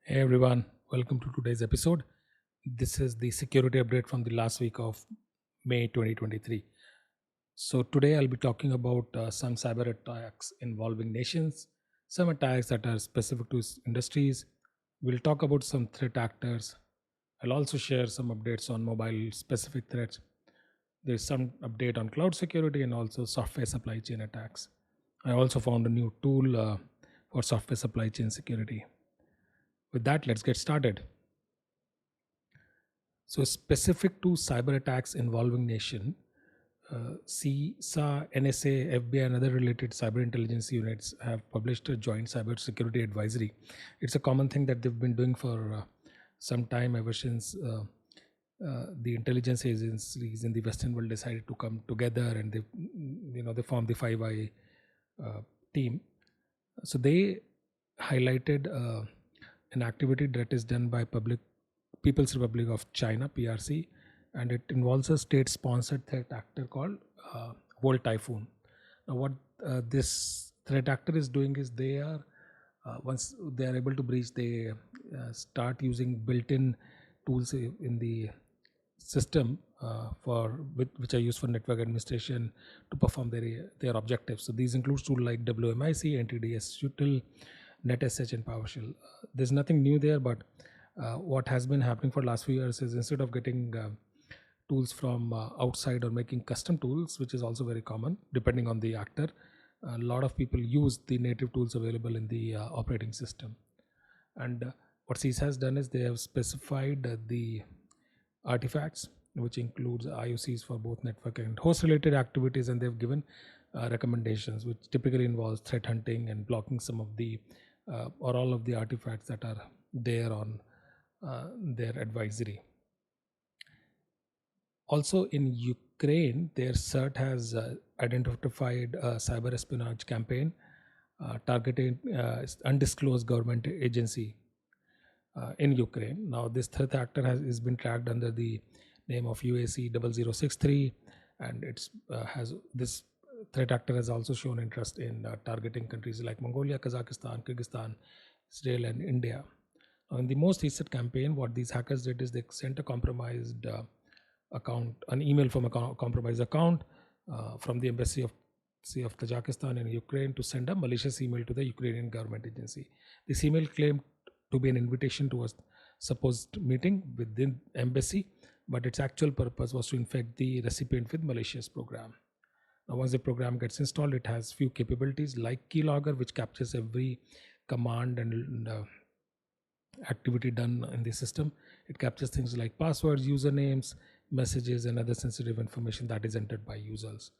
Hey everyone, welcome to today's episode. This is the security update from the last week of May 2023. So, today I'll be talking about some cyber attacks involving nations, some attacks that are specific to industries. We'll talk about some threat actors. I'll also share some updates on mobile specific threats. There's some update on cloud security and also software supply chain attacks. I also found a new tool for software supply chain security. With that, let's get started. So, specific to cyber attacks involving nation, CISA, NSA, FBI, and other related cyber intelligence units have published a joint cybersecurity advisory. It's a common thing that they've been doing for some time, ever since the intelligence agencies in the Western world decided to come together, and they formed the Five Eye team. So they highlighted an activity that is done by People's Republic of China (PRC), and it involves a state-sponsored threat actor called Volt Typhoon. Now, what this threat actor is doing is they are once they are able to breach, they start using built-in tools in the system which are used for network administration to perform their objectives. So these include tools like WMIC, NTDS, Util, NetSH, and PowerShell. There's nothing new there, but what has been happening for the last few years is instead of getting tools from outside or making custom tools, which is also very common depending on the actor, a lot of people use the native tools available in the operating system. And what CISA has done is they have specified the artifacts, which includes IOCs for both network and host related activities, and they've given recommendations, which typically involves threat hunting and blocking some of the or all of the artifacts that are there on their advisory. Also in Ukraine, their CERT has identified a cyber espionage campaign targeting undisclosed government agency in Ukraine. Now, this threat actor has been tracked under the name of UAC 0063, and it's has this threat actor has also shown interest in targeting countries like Mongolia, Kazakhstan, Kyrgyzstan, Israel, and India. Now, in the most recent campaign, what these hackers did is they sent a compromised an email from a compromised account from the embassy of Kazakhstan and Ukraine to send a malicious email to the Ukrainian government agency. This email claimed to be an invitation to a supposed meeting within embassy, but its actual purpose was to infect the recipient with malicious program. Now, once the program gets installed, it has few capabilities like keylogger, which captures every command and activity done in the system. It captures things like passwords, usernames, messages, and other sensitive information that is entered by users.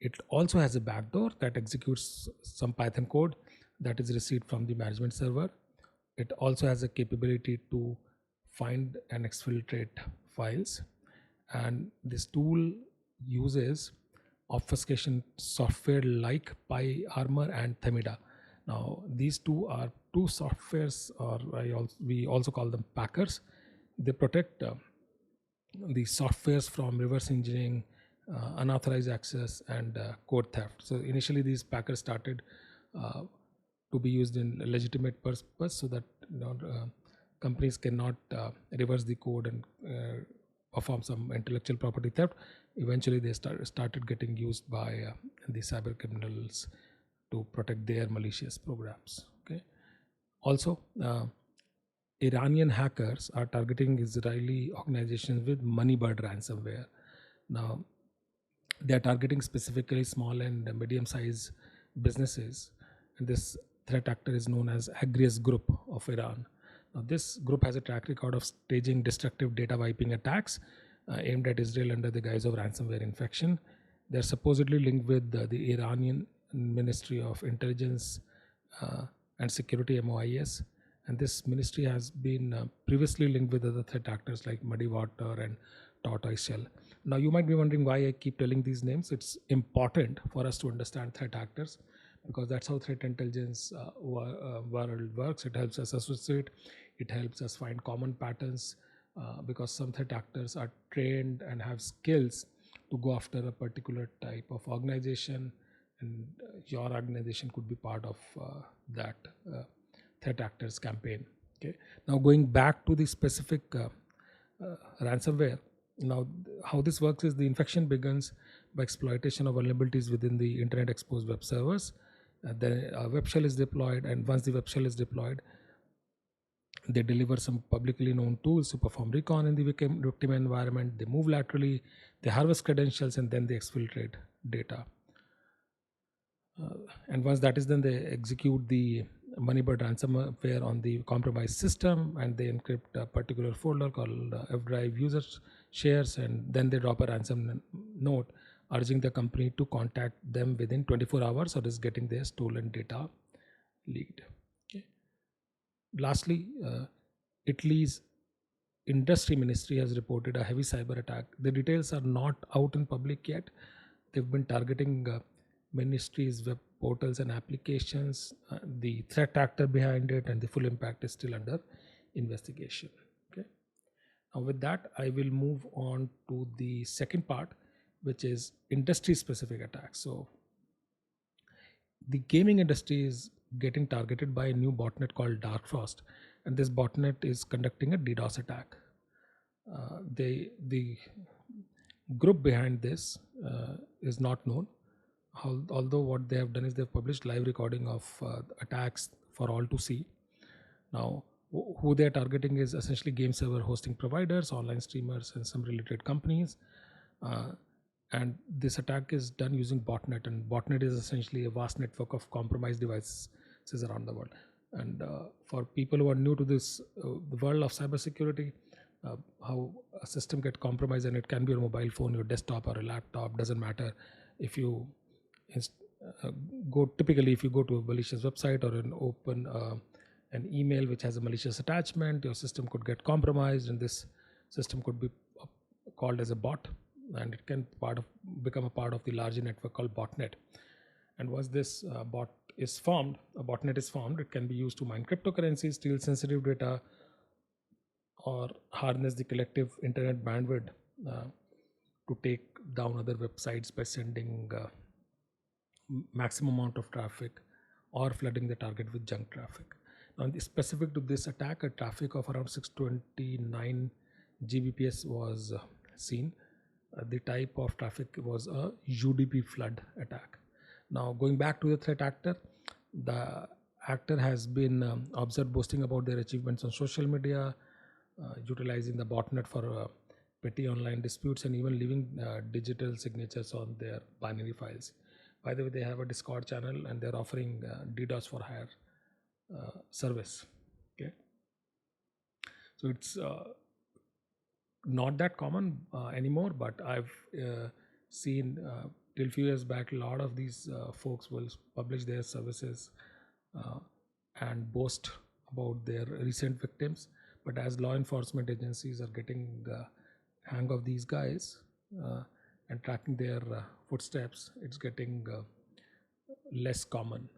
It also has a backdoor that executes some Python code that is received from the management server. It also has a capability to find and exfiltrate files, and this tool uses obfuscation software like PyArmor and Themida. Now, these two are two softwares, or we also call them packers. They protect the softwares from reverse engineering, unauthorized access, and code theft. So initially, these packers started to be used in a legitimate purpose, so that companies cannot reverse the code and perform some intellectual property theft. Eventually, they started getting used by the cyber criminals to protect their malicious programs. Okay. Also, Iranian hackers are targeting Israeli organizations with Moneybird ransomware. Now, they are targeting specifically small and medium-sized businesses, and this threat actor is known as Agrius Group of Iran. Now, this group has a track record of staging destructive data wiping attacks aimed at Israel under the guise of ransomware infection. They are supposedly linked with the Iranian Ministry of Intelligence and Security (MOIS), and this ministry has been previously linked with other threat actors like Muddy Water and Tortoise Shell. Now, you might be wondering why I keep telling these names. It's important for us to understand threat actors, because that's how threat intelligence world works. It helps us associate, it helps us find common patterns, because some threat actors are trained and have skills to go after a particular type of organization, and your organization could be part of that threat actors campaign. Okay. Now going back to the specific ransomware. Now, how this works is the infection begins by exploitation of vulnerabilities within the internet exposed web servers. Then a web shell is deployed, and once the web shell is deployed, they deliver some publicly known tools to perform recon in the victim environment. They move laterally, they harvest credentials, and then they exfiltrate data. And once that is done, they execute the Moneybird ransomware on the compromised system, and they encrypt a particular folder called F drive user shares, and then they drop a ransom note urging the company to contact them within 24 hours or is getting their stolen data leaked. Okay. Lastly, Italy's industry ministry has reported a heavy cyber attack. The details are not out in public yet. They've been targeting ministries, web portals, and applications. The threat actor behind it and the full impact is still under investigation. Okay. Now, with that, I will move on to the second part, which is industry-specific attacks. So, the gaming industry is getting targeted by a new botnet called Dark Frost, and this botnet is conducting a DDoS attack. The group behind this is not known. Although what they have done is they've published live recording of attacks for all to see. Now, who they are targeting is essentially game server hosting providers, online streamers, and some related companies. And this attack is done using botnet, and botnet is essentially a vast network of compromised devices around the world. And for people who are new to this, the world of cybersecurity, how a system gets compromised, and it can be your mobile phone, your desktop, or a laptop, doesn't matter. If you typically if you go to a malicious website or open an email which has a malicious attachment, your system could get compromised, and this system could be called as a bot, and it can become a part of the larger network called botnet. And once this botnet is formed, it can be used to mine cryptocurrencies, steal sensitive data, or harness the collective internet bandwidth to take down other websites by sending maximum amount of traffic or flooding the target with junk traffic. Now, specific to this attack, a traffic of around 629 Gbps was seen. The type of traffic was a UDP flood attack. Now, going back to the threat actor, the actor has been observed boasting about their achievements on social media, utilizing the botnet for petty online disputes, and even leaving digital signatures on their binary files. By the way, they have a Discord channel, and they're offering DDoS for hire service. Okay, so it's not that common anymore, but I've seen till few years back, a lot of these folks will publish their services and boast about their recent victims. But as law enforcement agencies are getting the hang of these guys and tracking their footsteps, it's getting less common.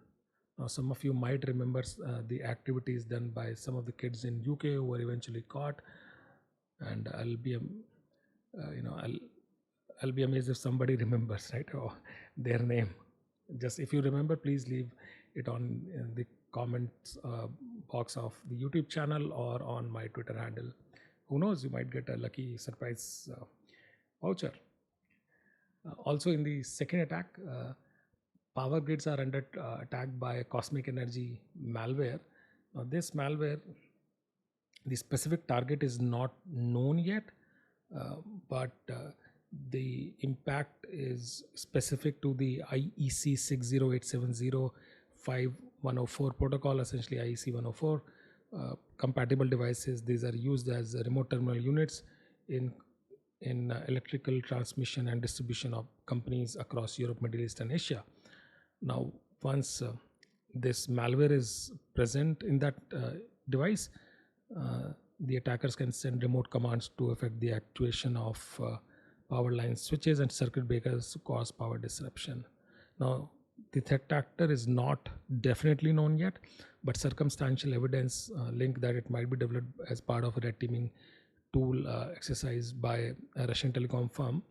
Now, some of you might remember the activities done by some of the kids in UK who were eventually caught, and I'll be amazed if somebody remembers, right, their name. Just if you remember, please leave it on in the comments box of the YouTube channel or on my Twitter handle. Who knows, you might get a lucky surprise voucher. Also, in the second attack, power grids are under attack by cosmic energy malware. Now, this malware, the specific target is not known yet, but the impact is specific to the IEC 60870-5104 protocol, essentially IEC 104 compatible devices. These are used as remote terminal units in electrical transmission and distribution of companies across Europe, Middle East, and Asia. Now, once this malware is present in that device, the attackers can send remote commands to affect the actuation of power line switches and circuit breakers to cause power disruption. Now, the threat actor is not definitely known yet, but circumstantial evidence link that it might be developed as part of a red teaming tool exercise by a Russian telecom firm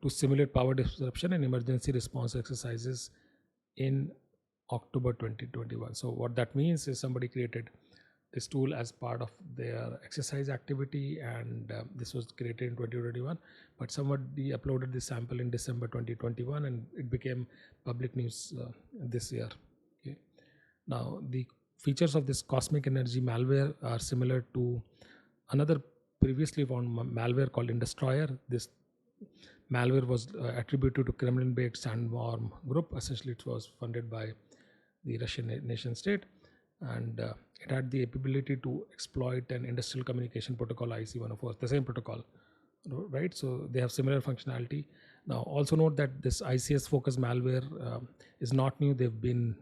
to simulate power disruption and emergency response exercises in October 2021. So what that means is somebody created this tool as part of their exercise activity, and this was created in 2021, but somebody uploaded this sample in December 2021 and it became public news this year. Okay. Now the features of this cosmic energy malware are similar to another previously found malware called Destroyer. This malware was attributed to Kremlin-based Sandworm group. Essentially, it was funded by the Russian nation state, and it had the ability to exploit an industrial communication protocol, IC104, the same protocol, right? So they have similar functionality. Now, also note that this ICS focused malware is not new. They've been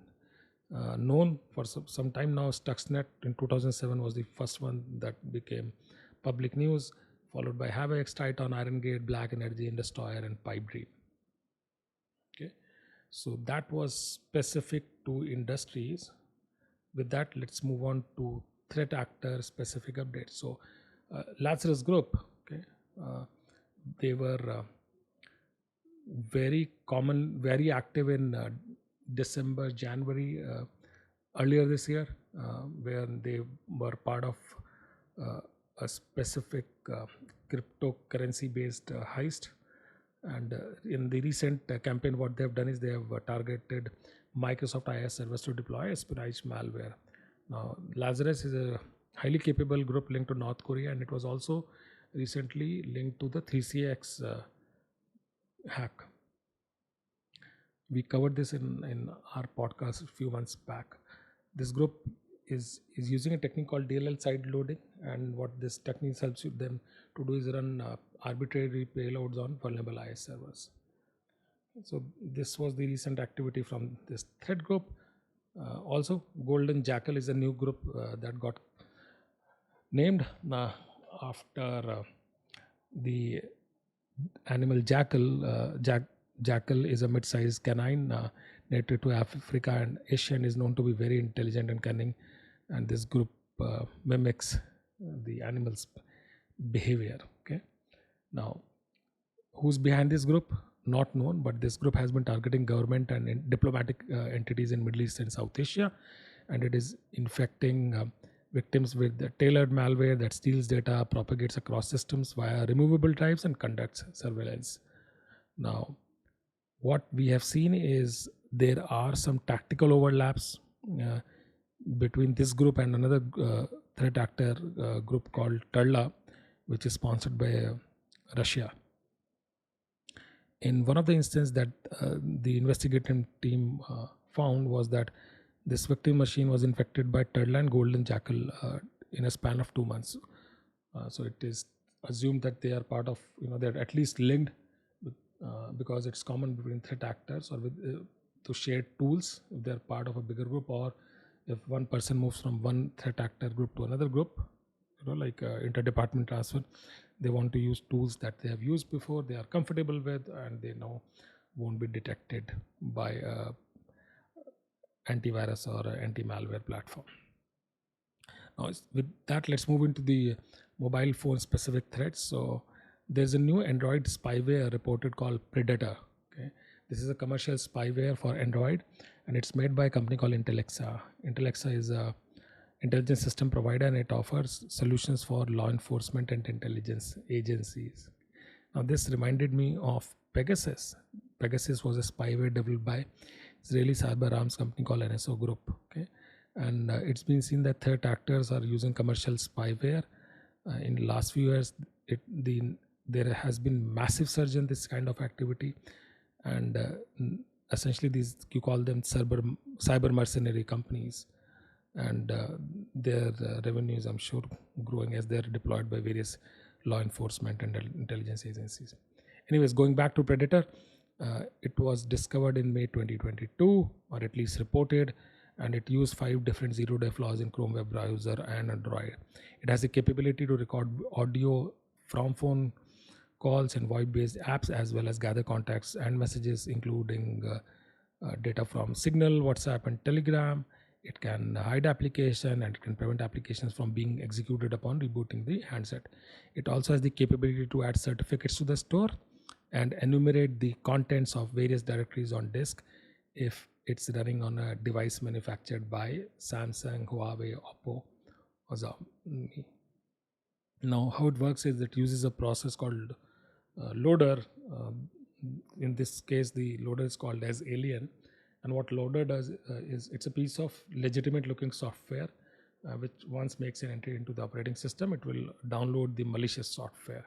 known for some time now. Stuxnet in 2007 was the first one that became public news, followed by Havoc, Titan, Iron Gate, Black Energy, Destroyer, and Pipe Dream. Okay, so that was specific to industries. With that, let's move on to threat actor specific updates. So, Lazarus Group, okay, they were very active in December, January earlier this year, where they were part of a specific cryptocurrency based heist. And in the recent campaign, what they have done is they have targeted Microsoft IS servers to deploy espionage malware. Now, Lazarus is a highly capable group linked to North Korea, and it was also recently linked to the 3CX hack. We covered this in our podcast a few months back. This group is using a technique called DLL side loading, and what this technique helps them to do is run arbitrary payloads on vulnerable IS servers. So this was the recent activity from this threat group. Also, Golden Jackal is a new group that got named after the animal jackal. Jackal is a mid-sized canine native to Africa and Asia, and is known to be very intelligent and cunning. And this group mimics the animal's behavior. Okay. Now, who's behind this group? Not known, but this group has been targeting government and diplomatic entities in Middle East and South Asia, and it is infecting victims with the tailored malware that steals data, propagates across systems via removable drives, and conducts surveillance. Now, what we have seen is there are some tactical overlaps between this group and another threat actor group called Turla, which is sponsored by Russia. In one of the instances that the investigative team found was that this victim machine was infected by Turla and Golden Jackal in a span of 2 months. So it is assumed that they are part of, they're at least linked because it's common between threat actors or to share tools if they're part of a bigger group, or if one person moves from one threat actor group to another group, like interdepartment transfer, they want to use tools that they have used before, they are comfortable with, and they now won't be detected by antivirus or anti-malware platform. Now, with that, let's move into the mobile phone specific threats. So there's a new Android spyware reported called Predator. Okay, this is a commercial spyware for Android, and it's made by a company called Intellexa. Intellexa is a intelligence system provider, and it offers solutions for law enforcement and intelligence agencies. Now, this reminded me of Pegasus. Pegasus was a spyware developed by Israeli cyber arms company called NSO Group. Okay, and it's been seen that threat actors are using commercial spyware. In the last few years, there has been massive surge in this kind of activity, and essentially you call them cyber mercenary companies, and their revenues, I'm sure, growing as they're deployed by various law enforcement and intelligence agencies. Anyways, going back to Predator, it was discovered in May 2022, or at least reported, and it used 5 different zero-day flaws in Chrome web browser and Android. It has the capability to record audio from phone calls and VoIP-based apps, as well as gather contacts and messages, including data from Signal, WhatsApp, and Telegram. It can hide application, and it can prevent applications from being executed upon rebooting the handset. It also has the capability to add certificates to the store and enumerate the contents of various directories on disk if it's running on a device manufactured by Samsung, Huawei, Oppo, Now, how it works is it uses a process called loader. In this case, the loader is called as alien. And what loader does is it's a piece of legitimate looking software which once makes an entry into the operating system, it will download the malicious software.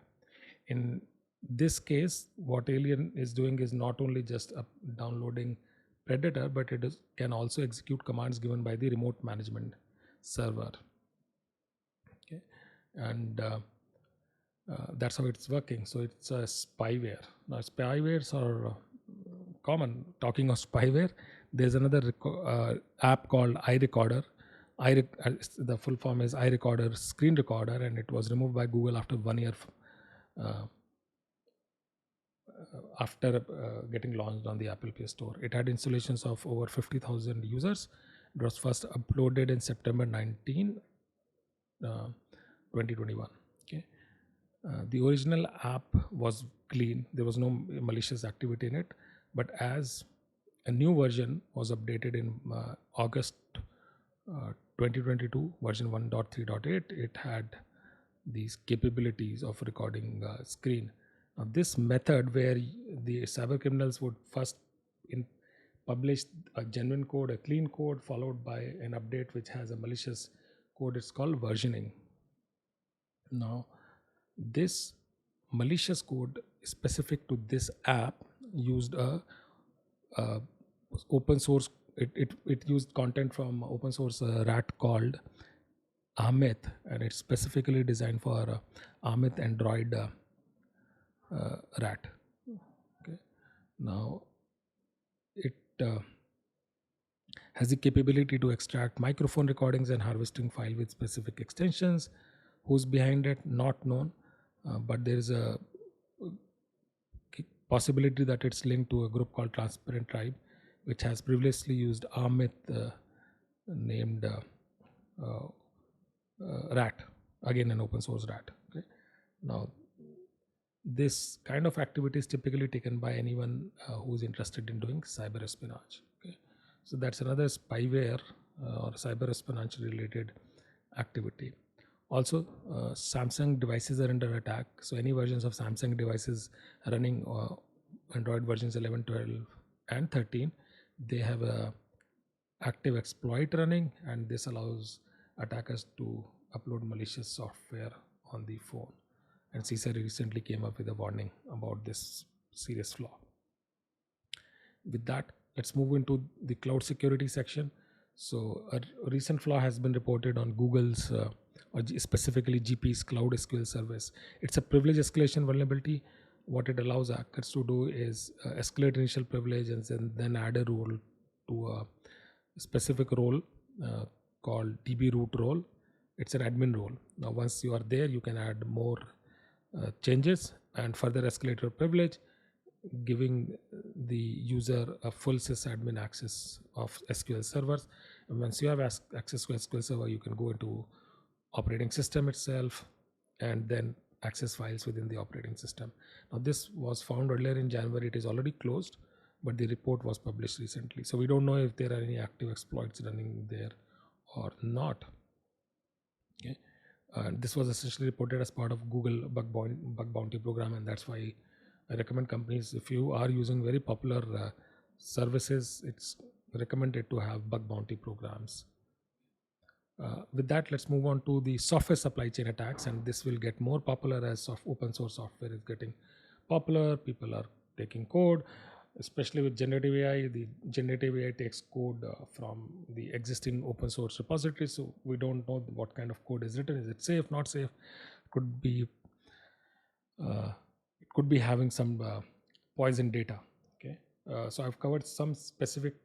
In this case, what alien is doing is not only just downloading Predator, but can also execute commands given by the remote management server. Okay, and that's how it's working. So it's a spyware. Now, spywares are common. Talking of spyware, there's another app called iRecorder. The full form is iRecorder Screen Recorder, and it was removed by Google after 1 year after getting launched on the Apple Play Store. It had installations of over 50,000 users. It was first uploaded in September 19, 2021. Okay. The original app was clean. There was no malicious activity in it. But as a new version was updated in August 2022, version 1.3.8, it had these capabilities of recording screen. Now, this method where the cyber criminals would first publish a genuine code, a clean code, followed by an update which has a malicious code, it's called versioning. Now, this malicious code specific to this app used a open source. It used content from open source rat called Amit, and it's specifically designed for Amit Android rat. Okay. Now, it has the capability to extract microphone recordings and harvesting file with specific extensions. Who's behind it? Not known, but there is a possibility that it's linked to a group called Transparent Tribe, which has previously used Amit named rat, again an open source rat. Okay. Now, this kind of activity is typically taken by anyone who's interested in doing cyber espionage. Okay. So that's another spyware or cyber espionage related activity. Also, Samsung devices are under attack. So any versions of Samsung devices running Android versions 11, 12, and 13, they have a active exploit running, and this allows attackers to upload malicious software on the phone. And CISA recently came up with a warning about this serious flaw. With that, let's move into the cloud security section. So a recent flaw has been reported on Google's or specifically GP's Cloud SQL service. It's a privilege escalation vulnerability. What it allows hackers to do is escalate initial privilege and then add a role to a specific role called DB root role. It's an admin role. Now, once you are there, you can add more changes and further escalate your privilege, giving the user a full sysadmin access of SQL servers. And once you have access to SQL server, you can go into operating system itself and then access files within the operating system. Now, this was found earlier in January. It is already closed, but the report was published recently. So we don't know if there are any active exploits running there or not. Okay. This was essentially reported as part of Google bug bounty program, and that's why I recommend companies, if you are using very popular services, it's recommended to have bug bounty programs. With that, let's move on to the software supply chain attacks, and this will get more popular as open source software is getting popular. People are taking code, especially with generative AI. The generative AI takes code from the existing open source repository, so we don't know what kind of code is written. Is it safe, not safe? Could be it could be having some poison data. Okay, so I've covered some specific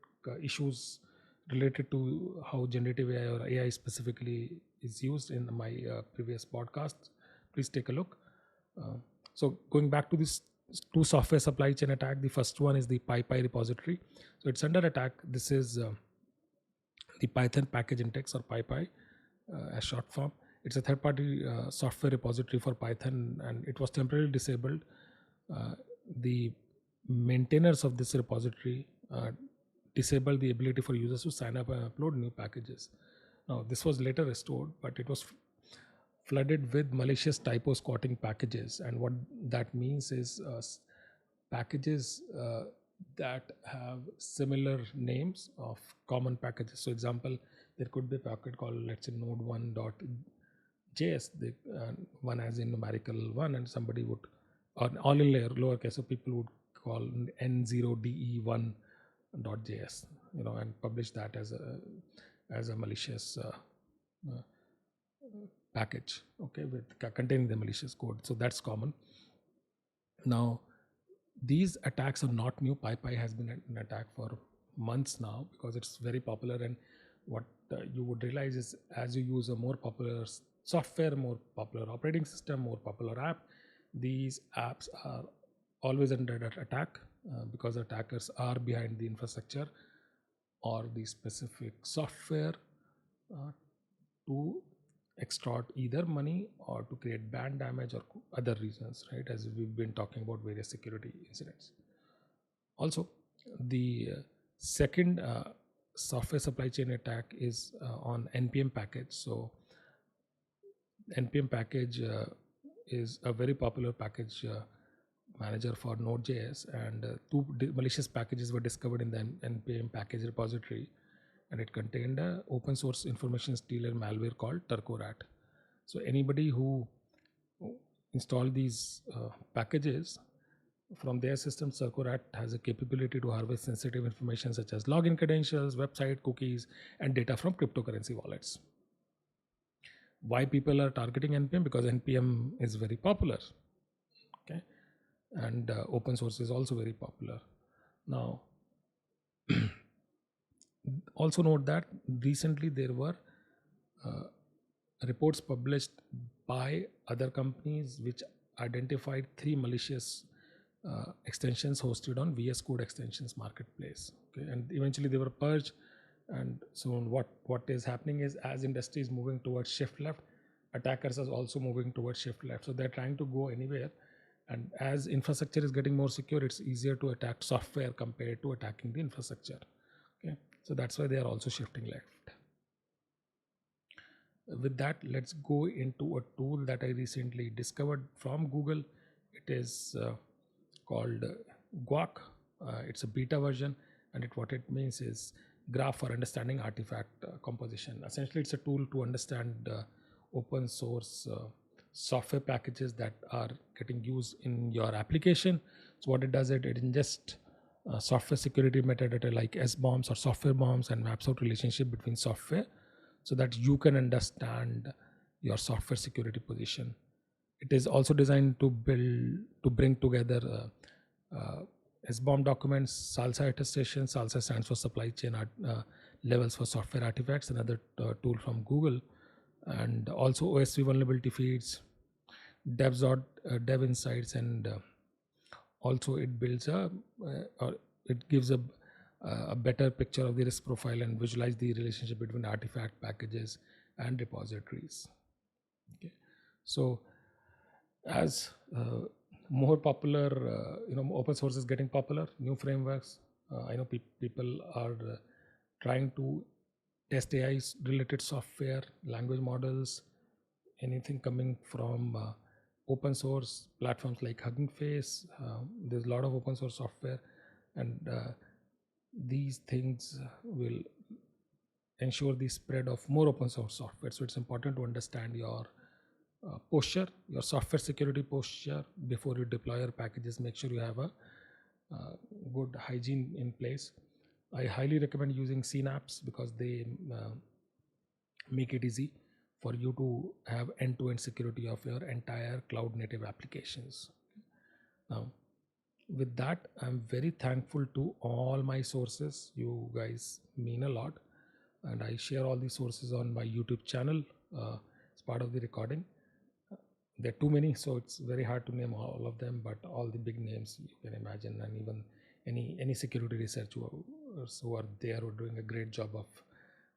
issues related to how generative AI or AI specifically is used in my previous podcast. Please take a look. So going back to this two software supply chain attack, the first one is the PyPy repository. So it's under attack. This is the Python package index, or PyPy as short form. It's a third-party software repository for Python, and it was temporarily disabled. The maintainers of this repository disable the ability for users to sign up and upload new packages. Now, this was later restored, but it was flooded with malicious typo squatting packages. And what that means is packages that have similar names of common packages. So, example, there could be a packet called, let's say, node1.js, one as in numerical one, and somebody would, or all in lowercase, so people would call n0de1.js, and publish that as a malicious package, okay, with containing the malicious code. So that's common. Now, these attacks are not new. PyPy has been an attack for months now because it's very popular. And what you would realize is, as you use a more popular software, more popular operating system, more popular app, these apps are always under attack because attackers are behind the infrastructure or the specific software to extort either money or to create band damage or other reasons, right? As we've been talking about various security incidents. Also, the second software supply chain attack is on NPM package. So NPM package is a very popular package manager for Node.js, and two malicious packages were discovered in the NPM package repository, and it contained an open source information stealer malware called Turcorat. So anybody who installed these packages from their system, Turcorat has a capability to harvest sensitive information such as login credentials, website cookies, and data from cryptocurrency wallets. Why people are targeting NPM? Because NPM is very popular, okay, and open source is also very popular. Now, also note that recently there were reports published by other companies which identified 3 malicious extensions hosted on VS Code extensions marketplace, okay, and eventually they were purged. And so what is happening is, as industry is moving towards shift left, attackers are also moving towards shift left. So they're trying to go anywhere, and as infrastructure is getting more secure, it's easier to attack software compared to attacking the infrastructure, okay. So that's why they are also shifting left. With that, let's go into a tool that I recently discovered from Google. It is called Guac. It's a beta version, and what it means is graph for understanding artifact composition. Essentially, it's a tool to understand open source software packages that are getting used in your application. So what it does, it ingests software security metadata like SBOMs or software bombs and maps out relationship between software so that you can understand your software security position. It is also designed to bring together SBOM documents, SALSA attestation. SALSA stands for supply chain levels for software artifacts, another tool from Google, and also OSV vulnerability feeds, dev insights, and also it builds it gives a better picture of the risk profile and visualize the relationship between artifact packages and repositories. Okay, so as more popular, open source is getting popular, new frameworks. I know people are trying to test AI related software, language models, anything coming from open source platforms like Hugging Face. There's a lot of open source software, and these things will ensure the spread of more open source software. So it's important to understand your posture, your software security posture before you deploy your packages. Make sure you have a good hygiene in place. I highly recommend using Synapse because they make it easy for you to have end-to-end security of your entire cloud native applications. Now, with that, I'm very thankful to all my sources. You guys mean a lot, and I share all these sources on my YouTube channel as part of the recording. There are too many, so it's very hard to name all of them, but all the big names you can imagine, and even any security researchers who are there who are doing a great job of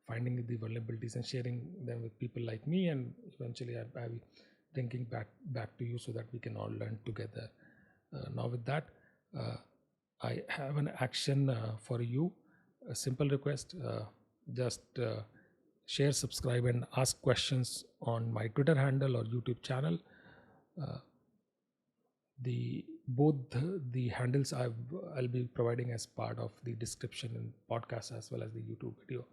finding the vulnerabilities and sharing them with people like me, and eventually I'll be bringing back to you so that we can all learn together. Now with that, I have an action for you, a simple request. Just share, subscribe, and ask questions on my Twitter handle or YouTube channel. The handles I'll be providing as part of the description in podcast as well as the YouTube video.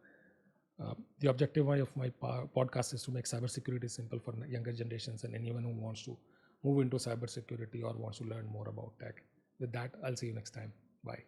The objective of my podcast is to make cybersecurity simple for younger generations and anyone who wants to move into cybersecurity or wants to learn more about tech. With that, I'll see you next time. Bye.